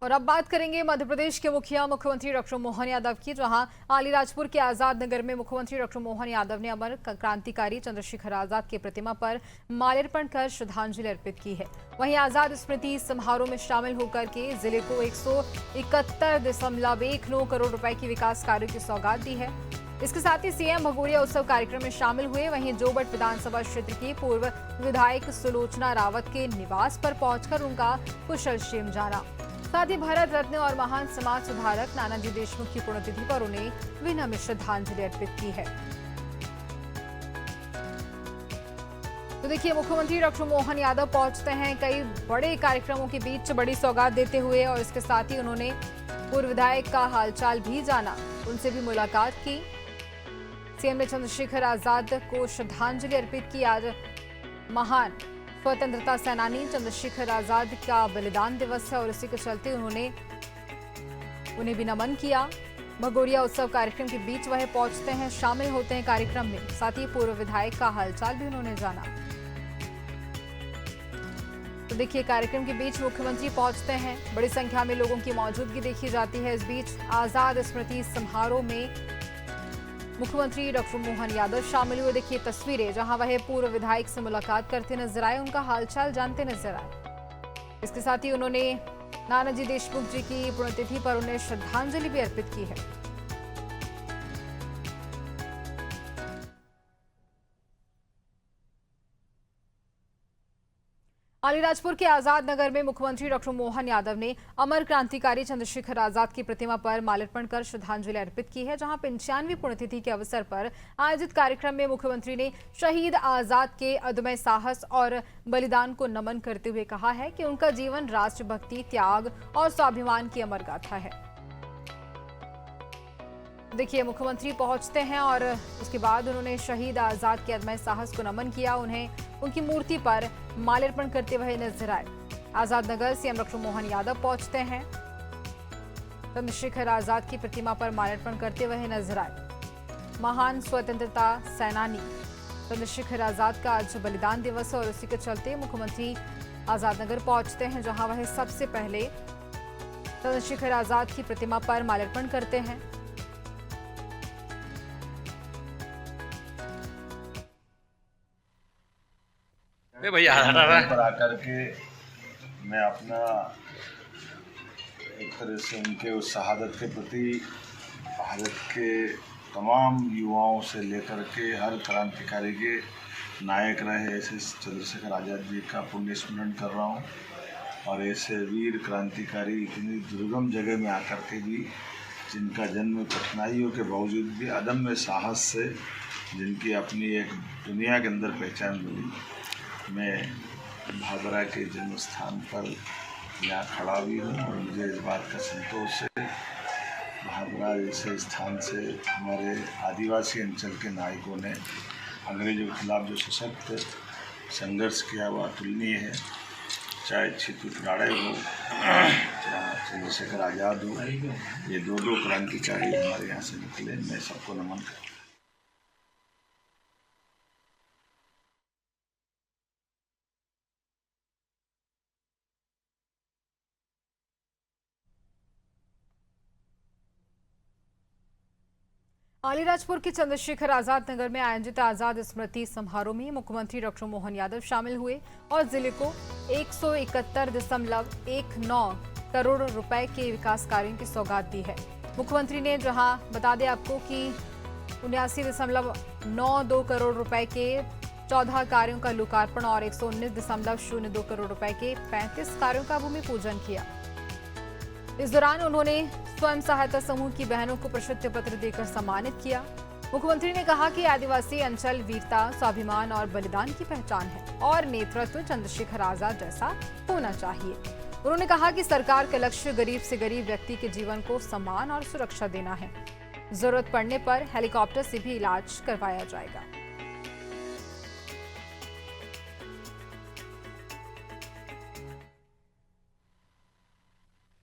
और अब बात करेंगे मध्य प्रदेश के मुख्यमंत्री डॉक्टर मोहन यादव की, जहां अलीराजपुर के आजाद नगर में मुख्यमंत्री डॉक्टर मोहन यादव ने अमर क्रांतिकारी चंद्रशेखर आजाद की प्रतिमा पर माल्यार्पण कर श्रद्धांजलि अर्पित की है। वहीं आजाद स्मृति समारोह में शामिल होकर के जिले को 171.19 करोड़ रुपए की विकास कार्यों की सौगात दी है। इसके साथ ही सीएम भगोरिया उत्सव कार्यक्रम में शामिल हुए। वहीं जोबट विधानसभा क्षेत्र की पूर्व विधायक सुलोचना रावत के निवास पर पहुंचकर उनका कुशलक्षेम जाना। साथ ही भारत रत्न और महान समाज सुधारक नानाजी देशमुख की पुण्यतिथि पर उन्हें विनम्र श्रद्धांजलि अर्पित की है। तो देखिए, मुख्यमंत्री डॉक्टर मोहन यादव पहुंचते हैं कई बड़े कार्यक्रमों के बीच बड़ी सौगात देते हुए, और इसके साथ ही उन्होंने पूर्व विधायक का हालचाल भी जाना, उनसे भी मुलाकात की। सीएम ने चंद्रशेखर आजाद को श्रद्धांजलि अर्पित की। आज महान स्वतंत्रता सेनानी चंद्रशेखर आजाद का बलिदान दिवस है और इसी के चलते उन्हें भी नमन किया। भगोरिया उत्सव कार्यक्रम के बीच वह पहुंचते हैं, शामिल होते हैं कार्यक्रम में। साथ ही पूर्व विधायक का हालचाल भी उन्होंने जाना। तो देखिए, कार्यक्रम के बीच मुख्यमंत्री पहुंचते हैं, बड़ी संख्या में लोगों की मौजूदगी देखी जाती है। इस बीच आजाद स्मृति समारोह में मुख्यमंत्री डॉक्टर मोहन यादव शामिल हुए। देखिए तस्वीरें, जहां वह पूर्व विधायक से मुलाकात करते नजर आए, उनका हालचाल जानते नजर आए। इसके साथ ही उन्होंने नानाजी देशमुख जी की पुण्यतिथि पर उन्हें श्रद्धांजलि भी अर्पित की है। अलीराजपुर के आजाद नगर में मुख्यमंत्री डॉक्टर मोहन यादव ने अमर क्रांतिकारी चंद्रशेखर आजाद की प्रतिमा पर माल्यार्पण कर श्रद्धांजलि अर्पित की है। जहां 95वीं पुण्यतिथि के अवसर पर आयोजित कार्यक्रम में मुख्यमंत्री ने शहीद आजाद के अदम्य साहस और बलिदान को नमन करते हुए कहा है कि उनका जीवन राष्ट्रभक्ति, त्याग और स्वाभिमान की अमर गाथा है। देखिए, मुख्यमंत्री पहुंचते हैं और उसके बाद उन्होंने शहीद आजाद के अदम्य साहस को नमन किया। उन्हें उनकी मूर्ति पर माल्यार्पण करते हुए नजर आए। आजाद नगर सीएम डॉक्टर मोहन यादव पहुंचते हैं, चंद्रशेखर आजाद की प्रतिमा पर माल्यार्पण करते हुए नजर आए। महान स्वतंत्रता सेनानी चंद्रशेखर आजाद का आज बलिदान दिवस है और उसी के चलते मुख्यमंत्री आजाद नगर पहुंचते हैं, जहां वह सबसे पहले चंद्रशेखर आजाद की प्रतिमा पर माल्यार्पण करते हैं। भैया पर आकर के मैं अपना एक तरह से उनके उस शहादत के प्रति भारत के तमाम युवाओं से लेकर के हर क्रांतिकारी के नायक रहे ऐसे चंद्रशेखर आज़ाद जी का पुण्य स्मरण कर रहा हूँ। और ऐसे वीर क्रांतिकारी इतनी दुर्गम जगह में आकर के भी, जिनका जन्म कठिनाइयों के बावजूद भी अदम्य साहस से जिनकी अपनी एक दुनिया के अंदर पहचान मिली, मैं भादरा के जन्म स्थान पर यहाँ खड़ा हुई हूँ और मुझे इस बात का संतोष है, भादरा जैसे स्थान से हमारे आदिवासी अंचल के नायकों ने अंग्रेजों के खिलाफ जो सशक्त संघर्ष किया वह अतुलनीय है। चाहे छितू राणे हो, चाहे चंद्रशेखर आज़ाद हो, ये दो क्रांतिकारी हमारे यहाँ से निकले। मैं सबको नमन करता हूँ। अलीराजपुर के चंद्रशेखर आजाद नगर में आयोजित आजाद स्मृति समारोह में मुख्यमंत्री डॉक्टर मोहन यादव शामिल हुए और जिले को 171.19 करोड़ रुपए के विकास कार्यों की सौगात दी है। मुख्यमंत्री ने, जहां बता दें आपको कि 79.92 करोड़ रुपए के 14 कार्यों का लोकार्पण और 119.02 करोड़ रुपए के 35 कार्यों का भूमि पूजन किया। इस दौरान उन्होंने स्वयं सहायता समूह की बहनों को प्रशस्ति पत्र देकर सम्मानित किया। मुख्यमंत्री ने कहा कि आदिवासी अंचल वीरता, स्वाभिमान और बलिदान की पहचान है और नेतृत्व चंद्रशेखर आजाद जैसा होना चाहिए। उन्होंने कहा कि सरकार का लक्ष्य गरीब से गरीब व्यक्ति के जीवन को सम्मान और सुरक्षा देना है। जरूरत पड़ने पर हेलीकॉप्टर से भी इलाज करवाया जाएगा।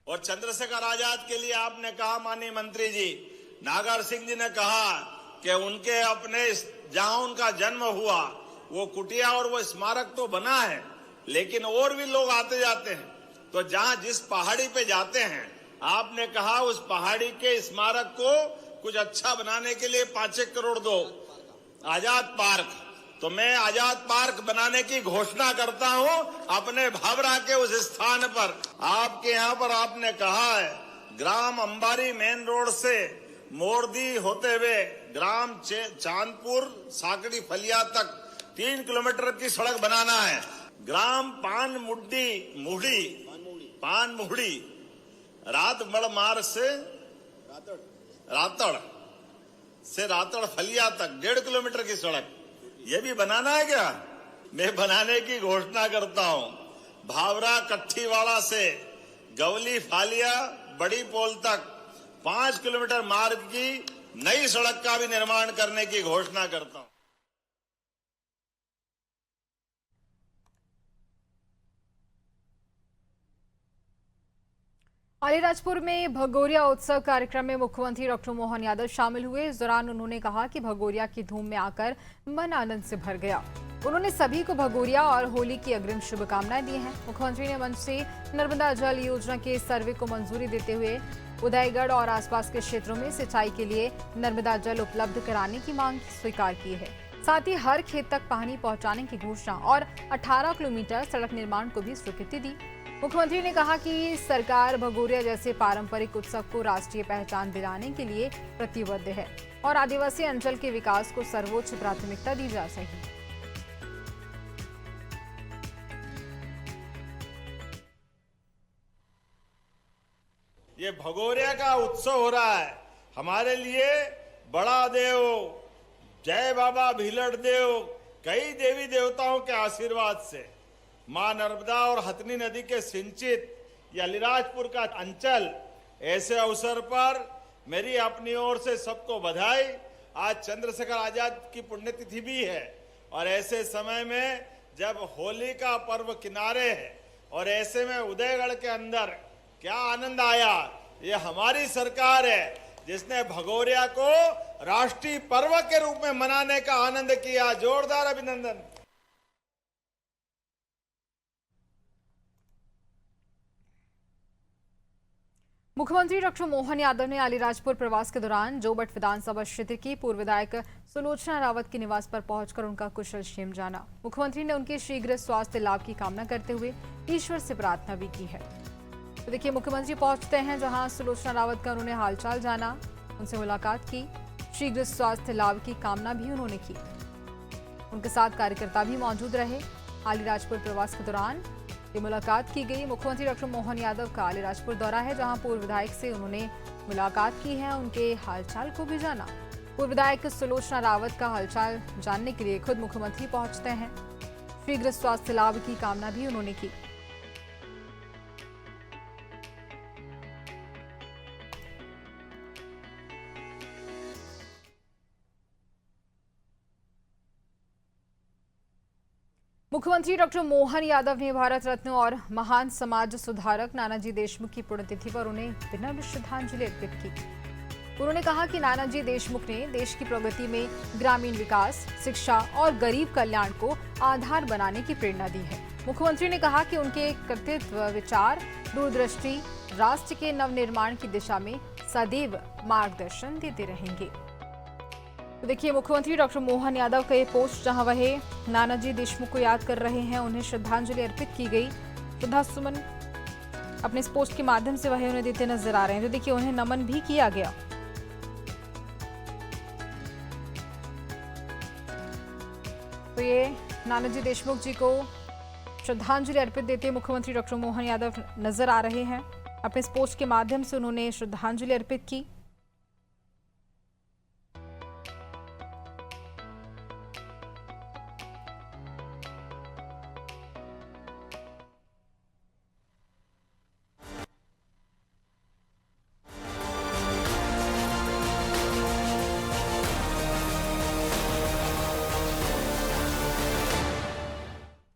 और चंद्रशेखर आजाद के लिए आपने कहा, माननीय मंत्री जी नागर सिंह जी ने कहा कि उनके अपने जहां उनका जन्म हुआ वो कुटिया और वो स्मारक तो बना है, लेकिन और भी लोग आते जाते हैं। तो जहां जिस पहाड़ी पे जाते हैं, आपने कहा उस पहाड़ी के स्मारक को कुछ अच्छा बनाने के लिए 5-1 करोड़ दो, आजाद पार्क। तो मैं आजाद पार्क बनाने की घोषणा करता हूं अपने भावरा के उस स्थान पर। आपके यहां पर आपने कहा है ग्राम अंबारी मेन रोड से मोरदी होते हुए ग्राम चांदपुर साकड़ी फलिया तक 3 किलोमीटर की सड़क बनाना है। ग्राम पानमुहड़ी रातबड़ मार्ग से रातड़ फलिया तक 1.5 किलोमीटर की सड़क, ये भी बनाना है क्या? मैं बनाने की घोषणा करता हूं। भावरा कट्ठीवाड़ा से गवली फालिया बड़ी पोल तक 5 किलोमीटर मार्ग की नई सड़क का भी निर्माण करने की घोषणा करता हूं। अलीराजपुर में भगोरिया उत्सव कार्यक्रम में मुख्यमंत्री डॉक्टर मोहन यादव शामिल हुए। इस दौरान उन्होंने कहा कि भगोरिया की धूम में आकर मन आनंद से भर गया। उन्होंने सभी को भगोरिया और होली की अग्रिम शुभकामनाएं दी हैं। मुख्यमंत्री ने मंच से नर्मदा जल योजना के सर्वे को मंजूरी देते हुए उदयगढ़ और आसपास के क्षेत्रों में सिंचाई के लिए नर्मदा जल उपलब्ध कराने की मांग स्वीकार की है। साथ ही हर खेत तक पानी पहुंचाने की घोषणा और 18 किलोमीटर सड़क निर्माण को भी स्वीकृति दी। मुख्यमंत्री ने कहा कि सरकार भगोरिया जैसे पारंपरिक उत्सव को राष्ट्रीय पहचान दिलाने के लिए प्रतिबद्ध है और आदिवासी अंचल के विकास को सर्वोच्च प्राथमिकता दी जा सके। ये भगोरिया का उत्सव हो रहा है, हमारे लिए बड़ा देव, जय बाबा भीलड़ देव, कई देवी देवताओं के आशीर्वाद से मां नर्मदा और हथनी नदी के सिंचित ये अलीराजपुर का अंचल, ऐसे अवसर पर मेरी अपनी ओर से सबको बधाई। आज चंद्रशेखर आजाद की पुण्यतिथि भी है और ऐसे समय में जब होली का पर्व किनारे है और ऐसे में उदयगढ़ के अंदर क्या आनंद आया। ये हमारी सरकार है जिसने भगोरिया को राष्ट्रीय पर्व के रूप में मनाने का आनंद किया। जोरदार अभिनंदन। मुख्यमंत्री डॉक्टर मोहन यादव ने अलीराजपुर प्रवास के दौरान जोबट विधानसभा क्षेत्र की पूर्व विधायक सुलोचना रावत के निवास पर पहुंचकर उनका कुशल क्षेम जाना। मुख्यमंत्री ने उनके शीघ्र स्वास्थ्य लाभ की कामना करते हुए ईश्वर से प्रार्थना भी की है। तो देखिए, मुख्यमंत्री पहुंचते हैं जहां सुलोचना रावत का उन्होंने हालचाल जाना, उनसे मुलाकात की, शीघ्र स्वास्थ्य लाभ की कामना भी उन्होंने की। उनके साथ कार्यकर्ता भी मौजूद रहे। अलीराजपुर प्रवास के दौरान ये मुलाकात की गई। मुख्यमंत्री डॉक्टर मोहन यादव का अलीराजपुर दौरा है जहां पूर्व विधायक से उन्होंने मुलाकात की है, उनके हालचाल को भी जाना। पूर्व विधायक सुलोचना रावत का हालचाल जानने के लिए खुद मुख्यमंत्री पहुंचते हैं। शीघ्र स्वास्थ्य लाभ की कामना भी उन्होंने की। मुख्यमंत्री डॉक्टर मोहन यादव ने भारत रत्न और महान समाज सुधारक नानाजी देशमुख की पुण्यतिथि पर उन्हें विनम्र श्रद्धांजलि अर्पित की। उन्होंने कहा कि नानाजी देशमुख ने देश की प्रगति में ग्रामीण विकास, शिक्षा और गरीब कल्याण को आधार बनाने की प्रेरणा दी है। मुख्यमंत्री ने कहा कि उनके कृतित्व, विचार, दूरदृष्टि राष्ट्र के नवनिर्माण की दिशा में सदैव मार्गदर्शन देते रहेंगे। तो देखिए, मुख्यमंत्री डॉक्टर मोहन यादव का ये पोस्ट जहां वह नानाजी देशमुख को याद कर रहे हैं, उन्हें श्रद्धांजलि अर्पित की गई। श्रद्धा सुमन अपने इस पोस्ट के माध्यम से वह उन्हें देते नजर आ रहे हैं। तो देखिए, उन्हें नमन भी किया गया। तो ये नानाजी देशमुख जी को श्रद्धांजलि अर्पित देते मुख्यमंत्री डॉक्टर मोहन यादव नजर आ रहे हैं। अपने इस पोस्ट के माध्यम से उन्होंने श्रद्धांजलि अर्पित की।